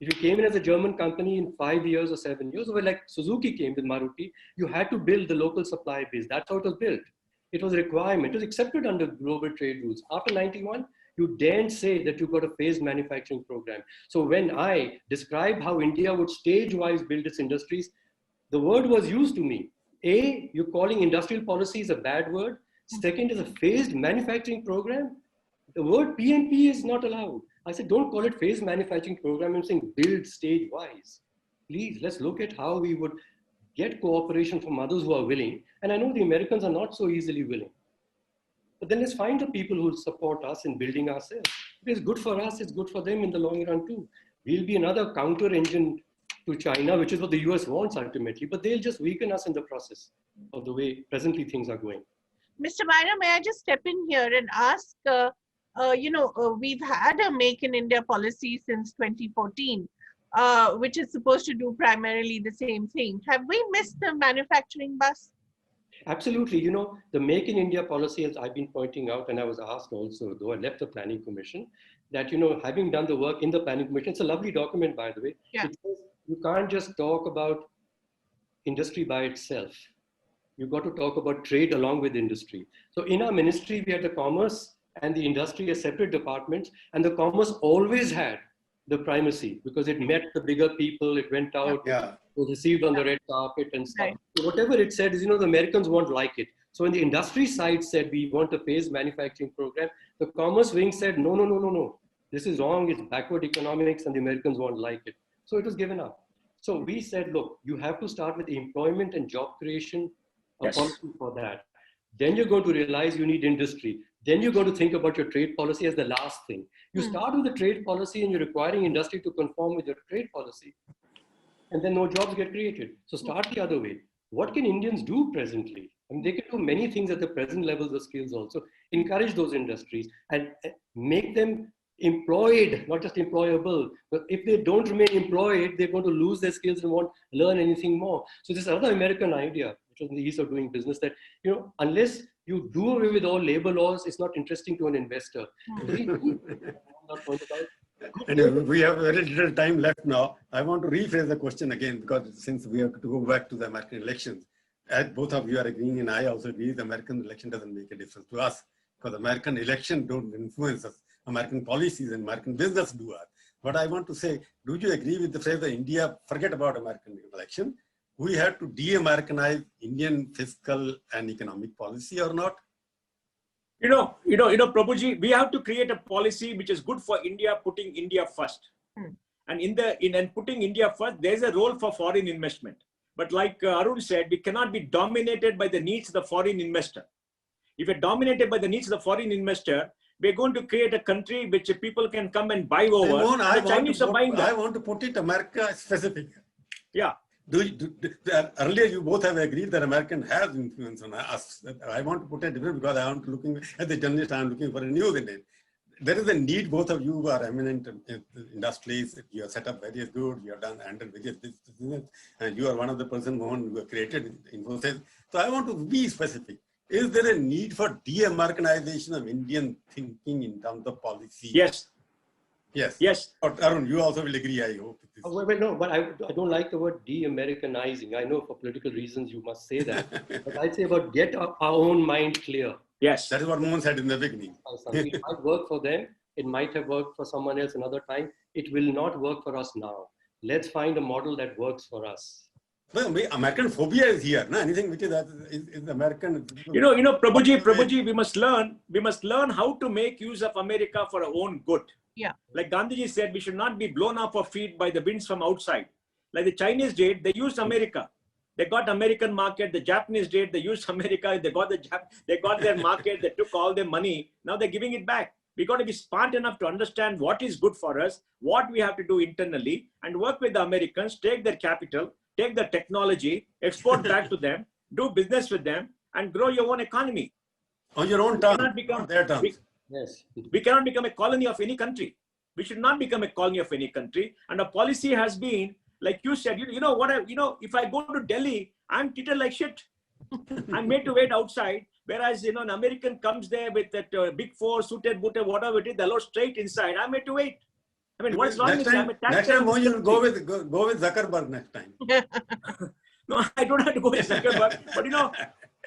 If you came in as a German company in 5 years or 7 years, or like Suzuki came with Maruti, you had to build the local supply base. That's how it was built. It was a requirement. It was accepted under global trade rules. After 91, you daren't say that you've got a phased manufacturing program. So when I describe how India would stage-wise build its industries, the word was used to me. A, you're calling industrial policy is a bad word. Second is a phased manufacturing program. The word PNP is not allowed. I said, don't call it phased manufacturing program. I'm saying build stage-wise. Please, let's look at how we would get cooperation from others who are willing. And I know the Americans are not so easily willing. But then let's find the people who will support us in building ourselves. If it's good for us, it's good for them in the long run too. We'll be another counter engine to China, which is what the US wants ultimately, but they'll just weaken us in the process of the way presently things are going. Mr. Myra, may I just step in here and ask, we've had a Make in India policy since 2014, which is supposed to do primarily the same thing. Have we missed the manufacturing bus? Absolutely. You know, the Make in India policy, as I've been pointing out, and I was asked also, though I left the Planning Commission, that, you know, having done the work in the Planning Commission, it's a lovely document, by the way. Yeah. It says you can't just talk about industry by itself. You've got to talk about trade along with industry. So in our ministry, we had the commerce and the industry as separate departments, and the commerce always had the primacy because it met the bigger people, it went out, Yeah. was received on the red carpet and stuff. Right. So whatever it said is, you know, the Americans won't like it. So when the industry side said, we want a phased manufacturing program, the commerce wing said, no, no, no, no, no. This is wrong, it's backward economics and the Americans won't like it. So it was given up. So we said, look, you have to start with employment and job creation, a policy for that. Then you're going to realize you need industry. Then you're going to think about your trade policy as the last thing. You start with the trade policy and you're requiring industry to conform with your trade policy. And then no jobs get created. So start the other way. What can Indians do presently? I mean, they can do many things at the present levels of skills also. Encourage those industries and make them employed, not just employable. But if they don't remain employed, they're going to lose their skills and won't learn anything more. So this other American idea, which was in the ease of doing business, that, you know, unless you do away with all labor laws, it's not interesting to an investor. And we have very little time left now. I want to rephrase the question again, because since we have to go back to the American elections, as both of you are agreeing and I also agree, the American election doesn't make a difference to us, because American election don't influence us. American policies and American business do us. But I want to say, do you agree with the phrase that India, forget about American election, we have to de-Americanize Indian fiscal and economic policy or not? Prabhuji, we have to create a policy which is good for India, putting India first. And in putting India first, there's a role for foreign investment. But like Arun said, we cannot be dominated by the needs of the foreign investor. If we're dominated by the needs of the foreign investor, we're going to create a country which people can come and buy over. I want to put it America specific. Yeah. Earlier, you both have agreed that American has influence on us. I want to put it different because I want to looking as a journalist. I'm looking for a news in it. There is a need. Both of you are eminent industries. You have set up various goods. You have done handled various business, and you are one of the person who have created Infosys. So I want to be specific. Is there a need for de-Americanization of Indian thinking in terms of policy? Yes. Yes. Yes. But Arun, you also will agree, I hope. No, but I don't like the word de-Americanizing. I know for political reasons you must say that. But I'd say about get our own mind clear. Yes. That is what Mohan said in the beginning. It might work for them. It might have worked for someone else another time. It will not work for us now. Let's find a model that works for us. Well, American phobia is here. No? Anything which is American. Prabhuji, we must learn how to make use of America for our own good. Yeah. Like Gandhiji said, we should not be blown off our feet by the winds from outside. Like the Chinese did, they used America. They got American market. The Japanese did, they used America. They got their market. They took all their money. Now they're giving it back. We got to be smart enough to understand what is good for us, what we have to do internally, and work with the Americans, take their capital, take their technology, export back to them, do business with them, and grow your own economy. On your own terms, on their terms. Yes. We cannot become a colony of any country. We should not become a colony of any country. And our policy has been, like you said, if I go to Delhi, I'm treated like shit. I'm made to wait outside. Whereas, an American comes there with that big four, suited, booted, whatever it is, they're all straight inside. I'm made to wait. I mean, what's wrong with that? Next time, you will go with Zuckerberg next time. No, I don't have to go with Zuckerberg. But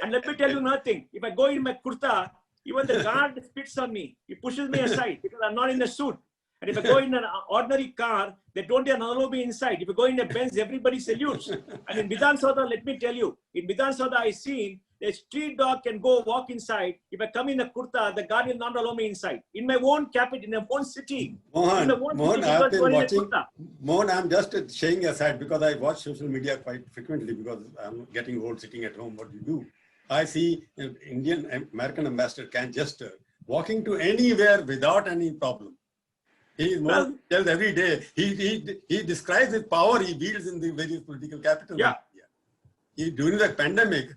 And let me tell you another thing. If I go in my kurta, even the guard spits on me. He pushes me aside because I'm not in a suit. And if I go in an ordinary car, they don't even allow me inside. If I go in a Benz, everybody salutes. And in Vidhan Sabha, let me tell you, in Vidhan Sabha, I seen a street dog can go walk inside. If I come in a kurta, the guard will not allow me inside. In my own capital, in my own city. Mohan, I've been watching. Kurta. Mohan, I'm just shaking aside because I watch social media quite frequently because I'm getting old sitting at home. What do you do? I see an American ambassador can gesture walking to anywhere without any problem. He is tells every day. He describes the power he wields in the various political capitals. Yeah. During the pandemic,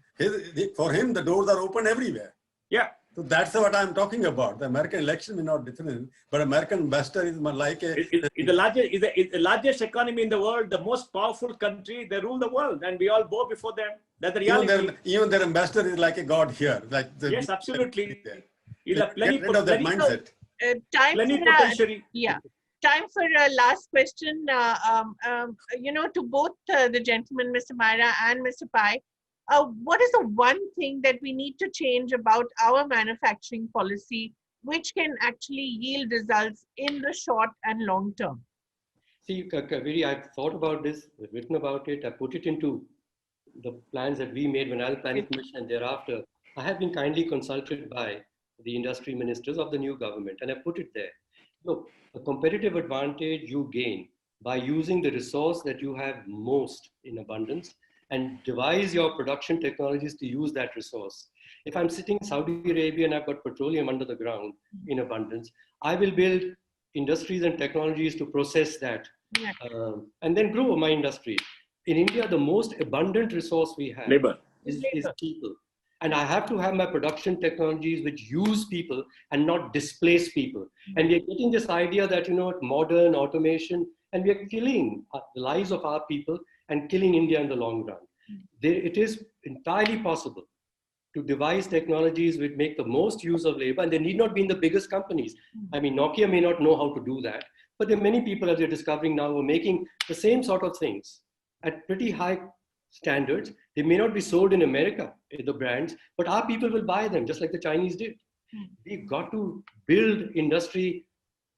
for him the doors are open everywhere. Yeah. So that's what I'm talking about. The American election may not different, but American ambassador is like a. It's the largest economy in the world, the most powerful country. They rule the world, and we all bow before them. That's the reality. Even their ambassador is like a god here. Like yes, absolutely. He's a mindset. Time for a last question. To both the gentlemen, Mr. Myra and Mr. Pai. What is the one thing that we need to change about our manufacturing policy, which can actually yield results in the short and long term? See, Kaveri, I've thought about this, I've written about it, I put it into the plans that we made when I was planning commission, and thereafter, I have been kindly consulted by the industry ministers of the new government, and I put it there. Look, a competitive advantage you gain by using the resource that you have most in abundance and devise your production technologies to use that resource. If I'm sitting in Saudi Arabia and I've got petroleum under the ground in abundance, I will build industries and technologies to process that and then grow my industry. In India, the most abundant resource we have is people. And I have to have my production technologies which use people and not displace people. And we're getting this idea that, modern automation, and we are killing the lives of our people and killing India in the long run. It is entirely possible to devise technologies which make the most use of labor, and they need not be in the biggest companies. I mean, Nokia may not know how to do that, but there are many people, as we're discovering now, who are making the same sort of things at pretty high standards. They may not be sold in America, the brands, but our people will buy them, just like the Chinese did. We've got to build industry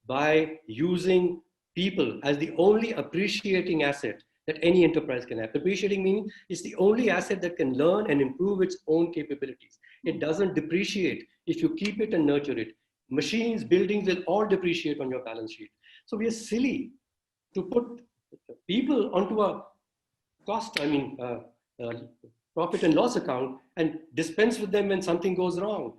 by using people as the only appreciating asset that any enterprise can have. Appreciating meaning it's the only asset that can learn and improve its own capabilities. It doesn't depreciate if you keep it and nurture it. Machines, buildings will all depreciate on your balance sheet. So we are silly to put people onto a cost, profit and loss account and dispense with them when something goes wrong,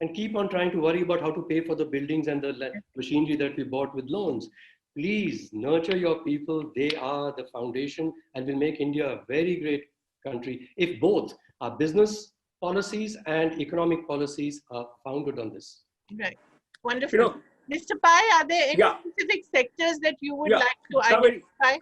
and keep on trying to worry about how to pay for the buildings and the machinery that we bought with loans. Please nurture your people. They are the foundation and will make India a very great country if both our business policies and economic policies are founded on this. Right. Wonderful. Mr. Pai, are there any specific sectors that you would like to identify?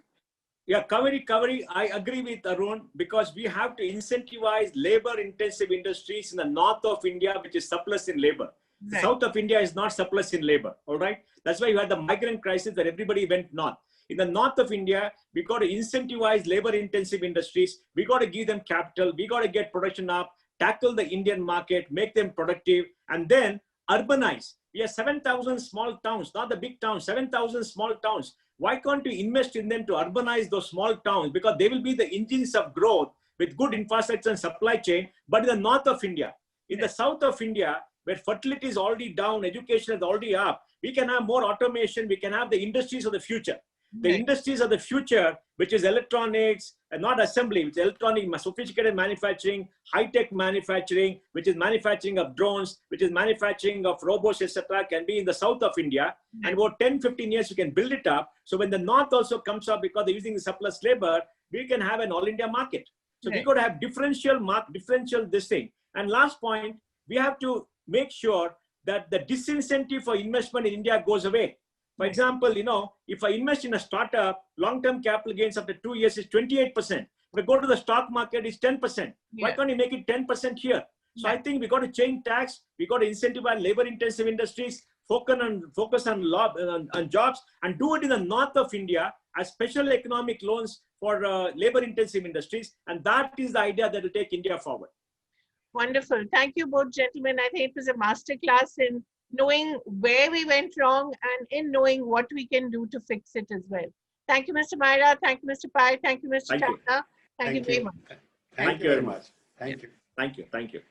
Yeah, Kaveri, I agree with Arun, because we have to incentivize labor-intensive industries in the north of India, which is surplus in labor. Right. The south of India is not surplus in labor, all right? That's why you had the migrant crisis that everybody went north. In the north of India, we got to incentivize labor-intensive industries. We got to give them capital. We got to get production up, tackle the Indian market, make them productive, and then urbanize. We have 7,000 small towns, not the big towns, 7,000 small towns. Why can't you invest in them to urbanize those small towns? Because they will be the engines of growth with good infrastructure and supply chain. But in the north of India, in the south of India, where fertility is already down, education is already up, we can have more automation, we can have the industries of the future. The industries of the future, which is electronics, and not assembly, which is electronic, sophisticated manufacturing, high-tech manufacturing, which is manufacturing of drones, which is manufacturing of robots, etc., can be in the south of India. And about 10, 15 years, we can build it up. So when the north also comes up, because they're using the surplus labor, we can have an all-India market. So we got to have differential this thing. And last point, we have to make sure that the disincentive for investment in India goes away. For example, if I invest in a startup, long-term capital gains after 2 years is 28%. If I go to the stock market, it's 10%. Why can't you make it 10% here? So I think we got to change tax. We got to incentivize labor-intensive industries, focus on jobs, and do it in the north of India as special economic loans for labor-intensive industries. And that is the idea that will take India forward. Wonderful. Thank you both gentlemen. I think it was a masterclass in knowing where we went wrong and in knowing what we can do to fix it as well. Thank you, Mr. Myra. Thank you, Mr. Pai. Thank you, Mr. Thank you. Tata. Thank you very much. Thank you very much. Thank you. Thank you. Thank you.